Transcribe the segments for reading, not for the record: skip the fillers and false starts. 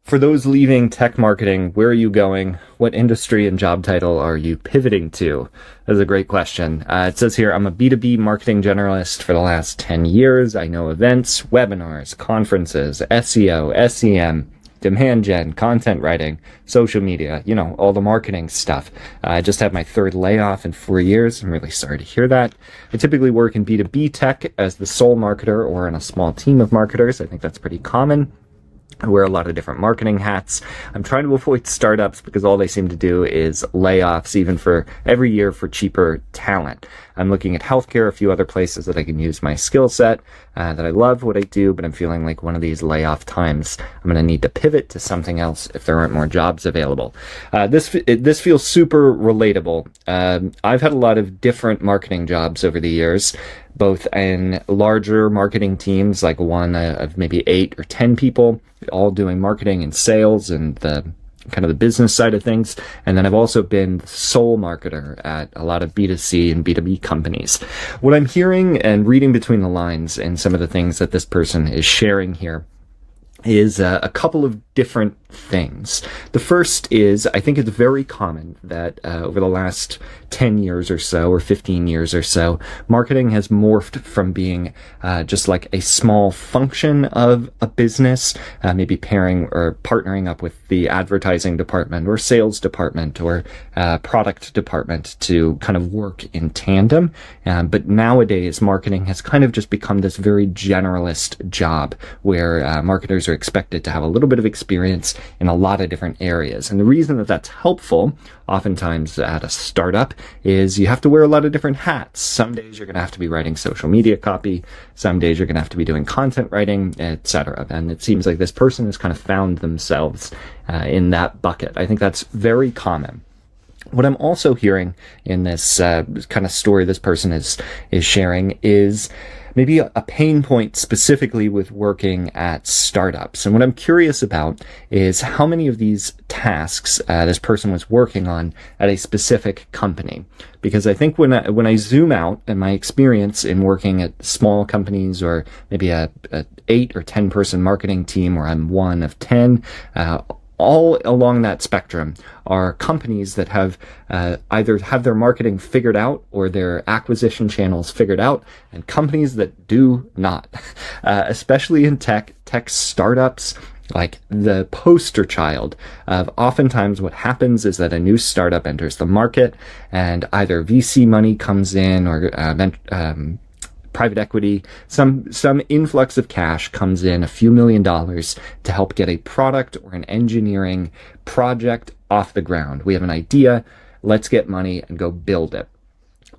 For those leaving tech marketing, where are you going? What industry and job title are you pivoting to? That's a great question. It says here, I'm a B2B marketing generalist for the last 10 years. I know events, webinars, conferences, SEO, SEM, demand gen, content writing, social media, all the marketing stuff. I just had my third layoff in 4 years. I'm really sorry to hear that. I typically work in B2B tech as the sole marketer or in a small team of marketers. I think that's pretty common. I wear a lot of different marketing hats. I'm trying to avoid startups because all they seem to do is layoffs, even for every year for cheaper talent. I'm looking at healthcare, a few other places that I can use my skill set, that I love what I do, but I'm feeling like one of these layoff times, I'm going to need to pivot to something else if there aren't more jobs available. This feels super relatable. I've had a lot of different marketing jobs over the years, both in larger marketing teams, like one of maybe 8 or 10 people, all doing marketing and sales and the kind of the business side of things. And then I've also been the sole marketer at a lot of B2C and B2B companies. What I'm hearing and reading between the lines and some of the things that this person is sharing here is a couple of different things. The first is, I think it's very common that over the last 10 years or so, or 15 years or so, marketing has morphed from being just like a small function of a business, maybe pairing or partnering up with the advertising department or sales department or product department to kind of work in tandem. But nowadays, marketing has kind of just become this very generalist job where marketers are expected to have a little bit of experience in a lot of different areas. And the reason that that's helpful, oftentimes at a startup, is you have to wear a lot of different hats. Some days you're going to have to be writing social media copy. Some days you're going to have to be doing content writing, etc. And it seems like this person has kind of found themselves in that bucket. I think that's very common. What I'm also hearing in this kind of story this person is sharing is maybe a pain point specifically with working at startups. And what I'm curious about is how many of these tasks this person was working on at a specific company. Because I think when I zoom out in my experience in working at small companies or maybe a 8 or 10 person marketing team where I'm one of 10, all along that spectrum are companies that have either have their marketing figured out or their acquisition channels figured out, and companies that do not. Especially in tech startups, like the poster child of oftentimes what happens is that a new startup enters the market and either VC money comes in or private equity, some influx of cash comes in, a few $1,000,000 to help get a product or an engineering project off the ground. We have an idea, let's get money and go build it.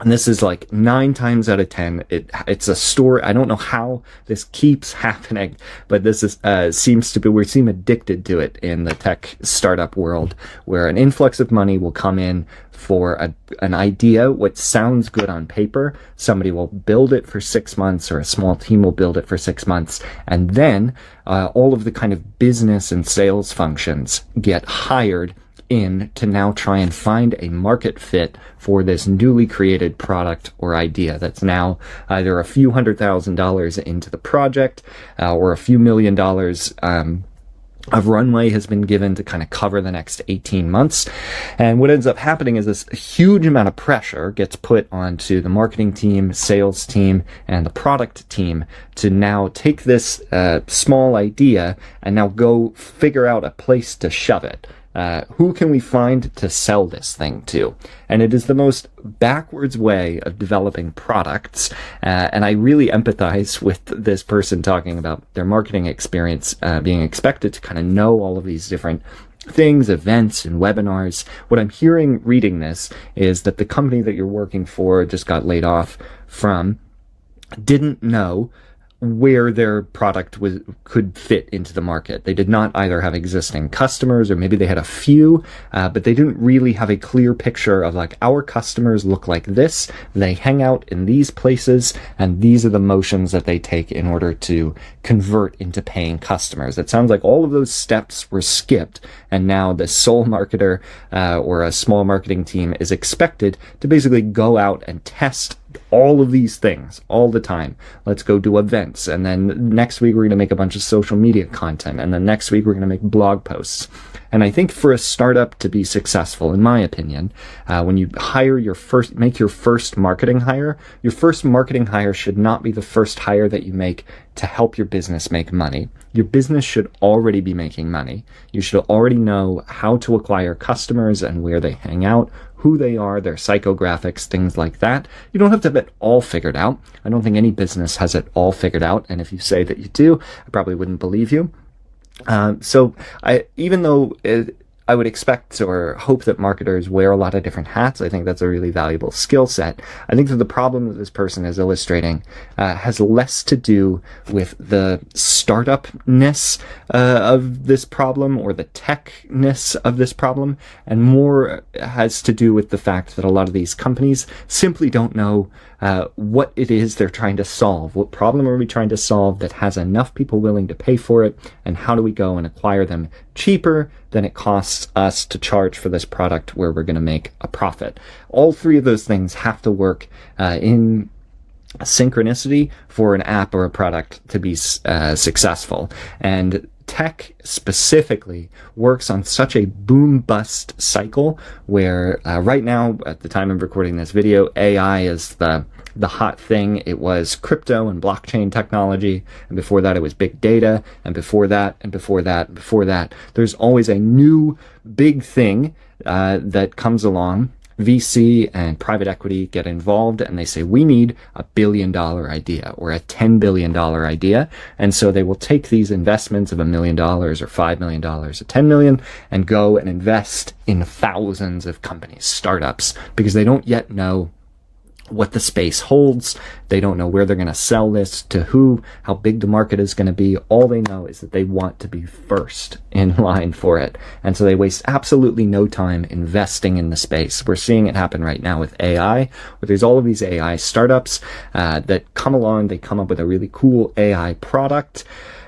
And this is like 9 times out of 10. It's a story. I don't know how this keeps happening, but this is we seem addicted to it in the tech startup world, where an influx of money will come in for an idea, what sounds good on paper. Somebody will build it for 6 months, or a small team will build it for 6 months, and then all of the kind of business and sales functions get hired in to now try and find a market fit for this newly created product or idea that's now either a few $100,000 into the project or a few $1,000,000 of runway has been given to kind of cover the next 18 months. And what ends up happening is this huge amount of pressure gets put onto the marketing team, sales team, and the product team to now take this small idea and now go figure out a place to shove it. Who can we find to sell this thing to? And it is the most backwards way of developing products. And I really empathize with this person talking about their marketing experience, being expected to kind of know all of these different things, events and webinars. What I'm hearing reading this is that the company that you're working for just got laid off from didn't know where their product could fit into the market. They did not either have existing customers, or maybe they had a few, but they didn't really have a clear picture of like, our customers look like this, they hang out in these places, and these are the motions that they take in order to convert into paying customers. It sounds like all of those steps were skipped, and now the sole marketer or a small marketing team is expected to basically go out and test all of these things all the time. Let's go do events. And then next week, we're going to make a bunch of social media content. And then next week, we're going to make blog posts. And I think for a startup to be successful, in my opinion, when you make your first marketing hire, your first marketing hire should not be the first hire that you make to help your business make money. Your business should already be making money. You should already know how to acquire customers and where they hang out, who they are, their psychographics, things like that. You don't have to have it all figured out. I don't think any business has it all figured out. And if you say that you do, I probably wouldn't believe you. Even though I would expect or hope that marketers wear a lot of different hats, I think that's a really valuable skill set. I think that the problem that this person is illustrating has less to do with the startup-ness of this problem or the tech-ness of this problem, and more has to do with the fact that a lot of these companies simply don't know what it is they're trying to solve. What problem are we trying to solve that has enough people willing to pay for it, and how do we go and acquire them cheaper than it costs us to charge for this product where we're going to make a profit? All three of those things have to work in synchronicity for an app or a product to be successful. And tech specifically works on such a boom-bust cycle where right now, at the time of recording this video, AI is the hot thing. It was crypto and blockchain technology, and before that it was big data, and before that, and before that, and before that. There's always a new big thing that comes along. VC and private equity get involved and they say, we need $1 billion idea or a $10 billion idea. And so they will take these investments of $1 million or $5 million or $10 million and go and invest in thousands of companies, startups, because they don't yet know what the space holds. They don't know where they're going to sell this to who, how big the market is going to be. All they know is that they want to be first in line for it. And so they waste absolutely no time investing in the space. We're seeing it happen right now with AI, where there's all of these AI startups that come along. They come up with a really cool AI product,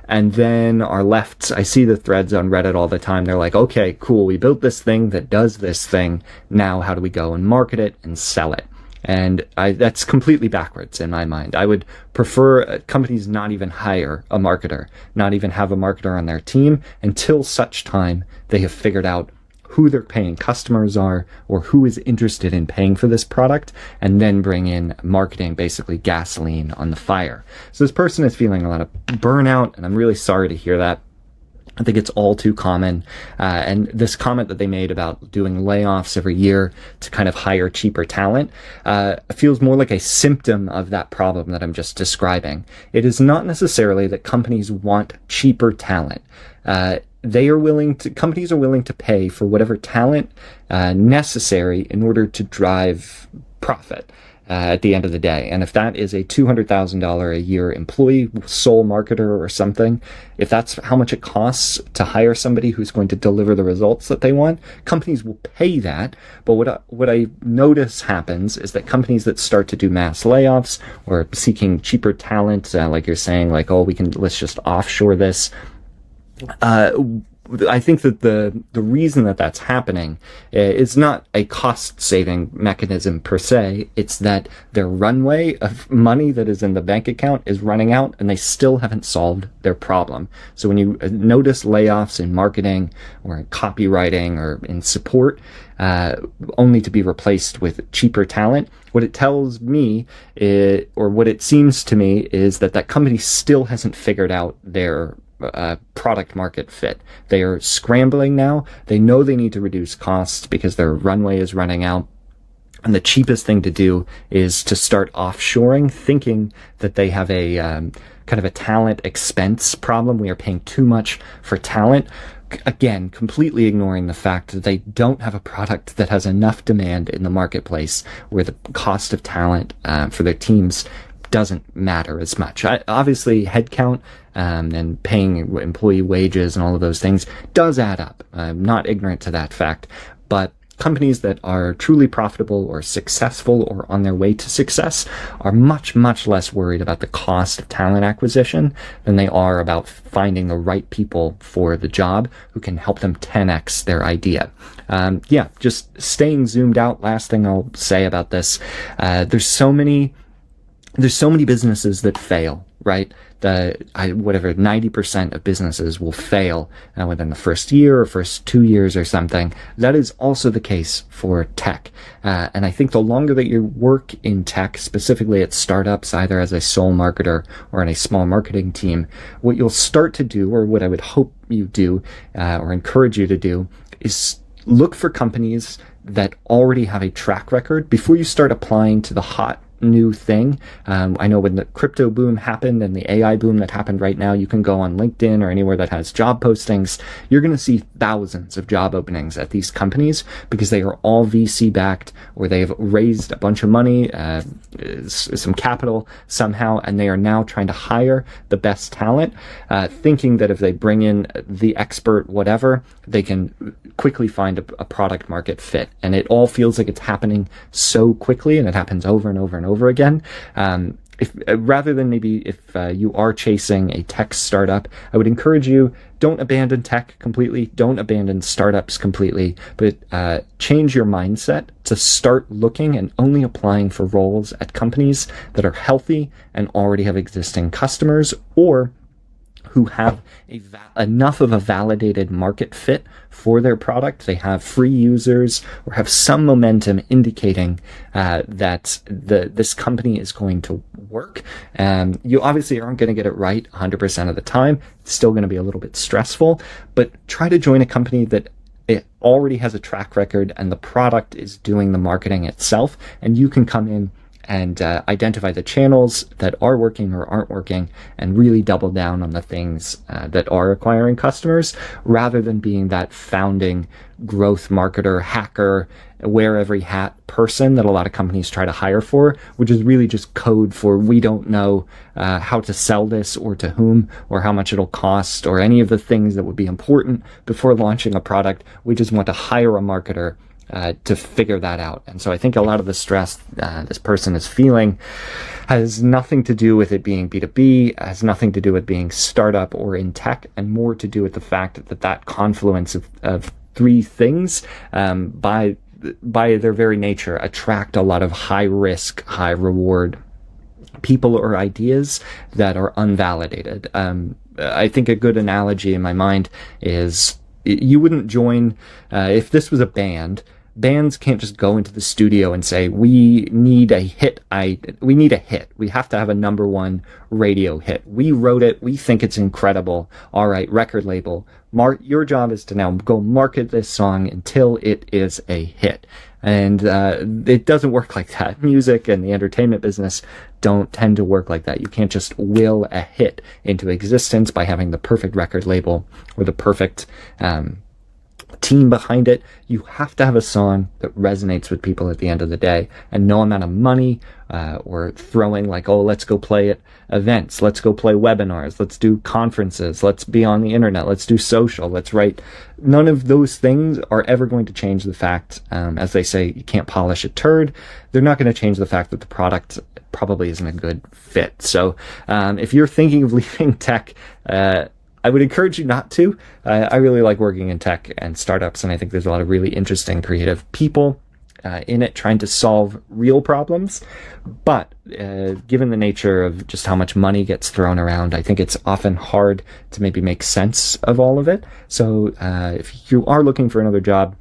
and then are left. I see the threads on Reddit all the time. They're like, okay, cool. We built this thing that does this thing. Now how do we go and market it and sell it? And that's completely backwards in my mind. I would prefer companies not even hire a marketer, not even have a marketer on their team until such time they have figured out who their paying customers are or who is interested in paying for this product, and then bring in marketing, basically gasoline on the fire. So this person is feeling a lot of burnout, and I'm really sorry to hear that. I think it's all too common. And this comment that they made about doing layoffs every year to kind of hire cheaper talent feels more like a symptom of that problem that I'm just describing. It is not necessarily that companies want cheaper talent. Companies are willing to pay for whatever talent necessary in order to drive profit. At the end of the day. And if that is a $200,000 a year employee, sole marketer or something, if that's how much it costs to hire somebody who's going to deliver the results that they want, companies will pay that. But what I notice happens is that companies that start to do mass layoffs or seeking cheaper talent, like you're saying, like, oh, let's just offshore this. I think that the reason that that's happening is not a cost-saving mechanism per se. It's that their runway of money that is in the bank account is running out, and they still haven't solved their problem. So when you notice layoffs in marketing or in copywriting or in support, only to be replaced with cheaper talent, what it tells me, or what it seems to me, is that company still hasn't figured out their product market fit. They are scrambling now. They know they need to reduce costs because their runway is running out. And the cheapest thing to do is to start offshoring, thinking that they have a kind of a talent expense problem. We are paying too much for talent. Again, completely ignoring the fact that they don't have a product that has enough demand in the marketplace where the cost of talent for their teams doesn't matter as much. Obviously, headcount and paying employee wages and all of those things does add up. I'm not ignorant to that fact, but companies that are truly profitable or successful or on their way to success are much, much less worried about the cost of talent acquisition than they are about finding the right people for the job who can help them 10x their idea. Just staying zoomed out. Last thing I'll say about this, there's so many businesses that fail, right? 90% of businesses will fail within the first year or first 2 years or something. That is also the case for tech. And I think the longer that you work in tech, specifically at startups, either as a sole marketer or in a small marketing team, what you'll start to do, or what I would hope you do, or encourage you to do, is look for companies that already have a track record before you start applying to the hot new thing. I know when the crypto boom happened and the AI boom that happened right now, you can go on LinkedIn or anywhere that has job postings. You're going to see thousands of job openings at these companies because they are all VC backed, or they've raised a bunch of money, some capital somehow, and they are now trying to hire the best talent, thinking that if they bring in the expert whatever, they can quickly find a product market fit. And it all feels like it's happening so quickly, and it happens over and over and over again. If you are chasing a tech startup, I would encourage you, don't abandon tech completely, don't abandon startups completely, but change your mindset to start looking and only applying for roles at companies that are healthy and already have existing customers, or who have enough of a validated market fit for their product. They have free users or have some momentum indicating that this company is going to work. You obviously aren't going to get it right 100% of the time. It's still going to be a little bit stressful, but try to join a company that it already has a track record and the product is doing the marketing itself, and you can come in and identify the channels that are working or aren't working and really double down on the things that are acquiring customers, rather than being that founding growth marketer, hacker, wear every hat person that a lot of companies try to hire for, which is really just code for we don't know how to sell this or to whom or how much it'll cost or any of the things that would be important before launching a product. We just want to hire a marketer to figure that out. And so I think a lot of the stress this person is feeling has nothing to do with it being B2B, has nothing to do with being startup or in tech, and more to do with the fact that confluence of three things by their very nature attract a lot of high risk, high reward people or ideas that are unvalidated. I think a good analogy in my mind is you wouldn't join, if this was a band, bands can't just go into the studio and say, we need a hit. We need a hit. We have to have a number one radio hit. We wrote it. We think it's incredible. All right, record label. Your job is to now go market this song until it is a hit. And it doesn't work like that. Music and the entertainment business don't tend to work like that. You can't just will a hit into existence by having the perfect record label or the perfect team behind it. You have to have a song that resonates with people at the end of the day, and no amount of money or throwing like, oh, let's go play at events, let's go play webinars, let's do conferences, let's be on the internet, let's do social, let's write. None of those things are ever going to change the fact, as they say, you can't polish a turd. They're not going to change the fact that the product probably isn't a good fit. So if you're thinking of leaving tech, I would encourage you not to. I really like working in tech and startups, and I think there's a lot of really interesting, creative people in it trying to solve real problems. But given the nature of just how much money gets thrown around, I think it's often hard to maybe make sense of all of it. So if you are looking for another job,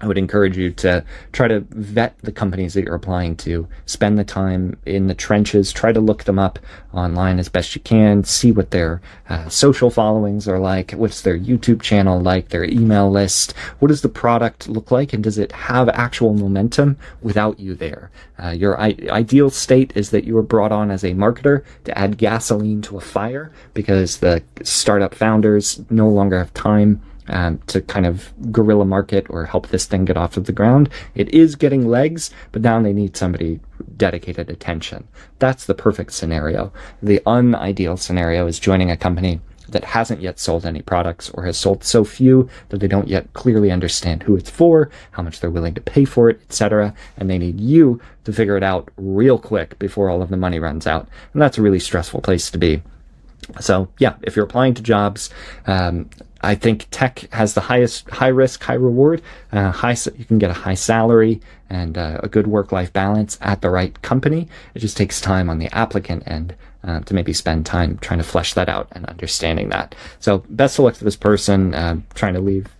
I would encourage you to try to vet the companies that you're applying to, spend the time in the trenches, try to look them up online as best you can, see what their social followings are like, what's their YouTube channel like, their email list, what does the product look like, and does it have actual momentum without you there? Your ideal state is that you were brought on as a marketer to add gasoline to a fire because the startup founders no longer have time to kind of guerrilla market or help this thing get off of the ground. It is getting legs, but now they need somebody dedicated attention. That's the perfect scenario. The unideal scenario is joining a company that hasn't yet sold any products or has sold so few that they don't yet clearly understand who it's for, how much they're willing to pay for it, etc. And they need you to figure it out real quick before all of the money runs out. And that's a really stressful place to be. So yeah, if you're applying to jobs, I think tech has the highest high risk, high reward. You can get a high salary and a good work-life balance at the right company. It just takes time on the applicant end to maybe spend time trying to flesh that out and understanding that. So best of luck to this person trying to leave